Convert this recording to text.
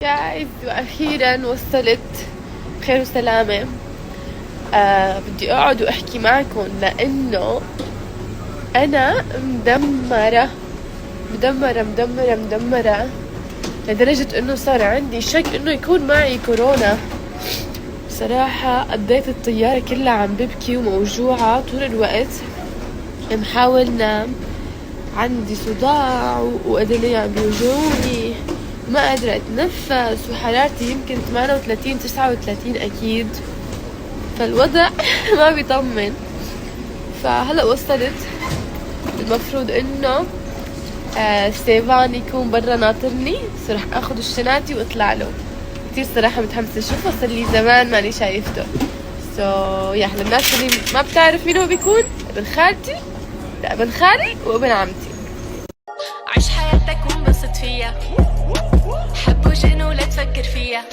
جايز واخيرا وصلت بخير وسلامة. بدي اقعد واحكي معكم لانه انا مدمرة مدمرة مدمرة مدمرة لدرجة انه صار عندي شك انه يكون معي كورونا. بصراحة قضيت الطيارة كلها عم ببكي وموجوعة طول الوقت، محاول نام، عندي صداع وأدلي عم بيوجعوني، ما قادرة اتنفس، وحرارتي يمكن 38 39 اكيد، فالوضع ما بيطمن. فهلا وصلت، المفروض انه ستيفان يكون برا ناطرني، بس رح اخذ الشناتي واطلع له. كتير صراحة متحمسة اشوفه، صار لي زمان ماني شايفته. يا للناس اللي ما بتعرف مين هو بيكون، ابن خالتي، لا ابن خالي وابن عمتي. عيش حياتك وانبسط فيها، حب وجنون ولا تفكر فيها.